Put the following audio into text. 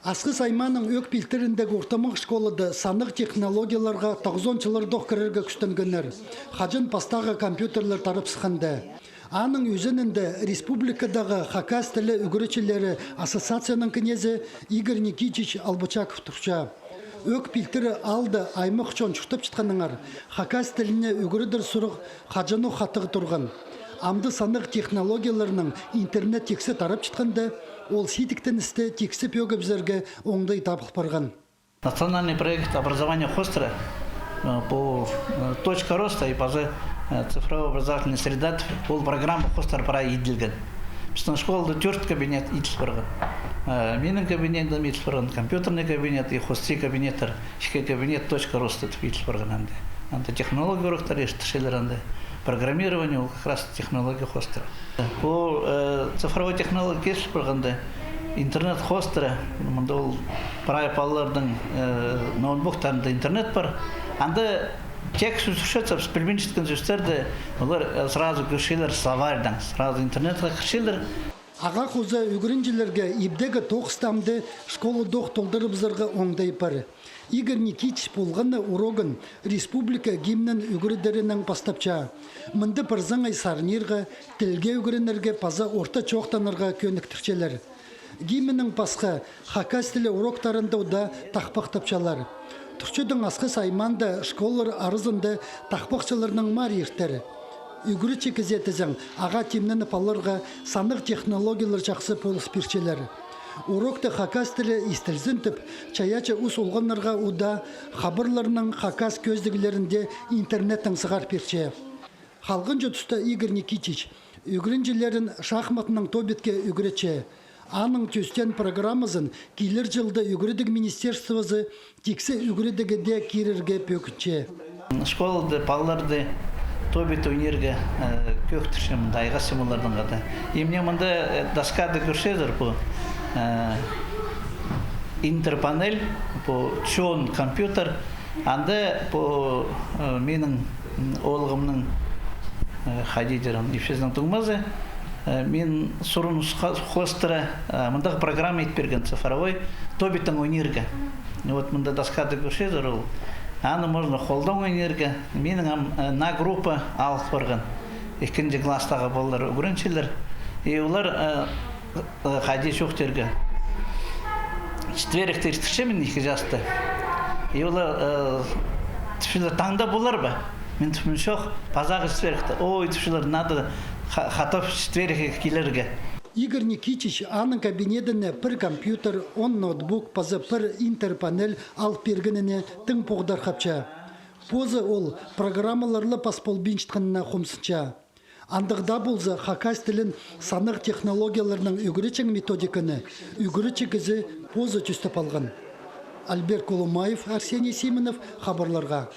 Асқы Сайманың өк пилтеріндегі ортамық школады санық технологияларға 90-чылар доққырырға күстінгенер. Хажын пастағы компьютерлер тарып сықанды. Аның үзінінде республикадағы хакас тілі үгіречілері ассоциацияның кінезі Игорь Никитич Албучаков тұрша. Өк пилтері алды аймық чон шықтып чытқаныңар. Хакас тіліне үгірідір сұрық хажыну хатығы тұрған. Амды санық технологияларының интернет тексі тарап чытқанды, ол ситиктен істі тексіп өгі бізерге оңдай табық барған. Национальный проект образования хостера по точка роста и по цифровой образовательной среде бұл программа хостер пара еділген. Біздің школда 4 кабинет етіл барған. Менің кабинетім етіл барған, компьютерный кабинет и хостер кабинеттер, ішке кабинет точка роста етіл барған. Анды технология урықтар ештішелер анды. Программирование как раз технология хостера. По цифровой технологии кеш барғанда интернет-хостера, мұнда ол прайпалардың ноутбуктарында интернет бар. Анда тек сүршетсіп, спельменшіткен сүрстерді, олар сразу көршелер словардан, сразу интернетқа көршелер. Аға қоза үгірінжілерге ебдегі тоқыстамды школы доқ толдырыбызырға оңдай бары. Игорь Никитич болғаны урогын республика гимнен үгірідерінің бастапча. Мұнды бірзаңай сарнирға, тілге үгірінерге паза орта чоқтанырға көніктірчелер. Гимнің пасқа хакас тілі уроктарында да тақпақ тапчалар. Түрчудің Асқы Сайманда школлар арызында тақпақчаларының мар ертері. Үгірі чекізетізің аға темнені паларға санық технологиялар жақсы полыс перчелер. Урокты хакас тілі істілзін түп, чаяча ұс олғанларға ұда хабырларының хакас көздігілерінде интернеттің сығар перче. Халғын жұтыста Игорь Никитич үгірінжілерін шахматының тобетке үгірече. Аның төстен программызын келер жылды үгірідік министерствозы тексі үгірідігіде керерге пөкінче. Школады, палларды тобет өнерге көктіршім дайға симулардың ғады. Емне мұнда доскады көршедір бұл интерпанель, бұл чон компьютер, анда бұл менің олғымның хадидерін епшезінің тұңмазы. Мен сұрын хостера мұндағы программа етперген цифровой тобеттің өнерге. Вот мұнда доскады көршедір ол. Аны можно холдың өнерге. Менің на группа алып барған. Екінші кластағы болар үгіріншілер. И олар хади шоқтерге. Четверік тестірше мен екі жасты. И олар таңда болар ба? Мен түпін шоқ, пазағы четверікті. Ой, түпшілер, надо хатов четверік келерге. Игорь Никитич аның кабинетіне бір компьютер, он ноутбук, пазы бір интерпанель алып бергеніне тың поғдар қапча. Позы ол программаларлы пасполбинчтқанына құмсынча. Андығда болза хакас тілін санық технологияларының үгіречің методиканы, үгіречігізі позы түстіп алған. Альберт Колумаев, Арсений Симонов, хабарларға.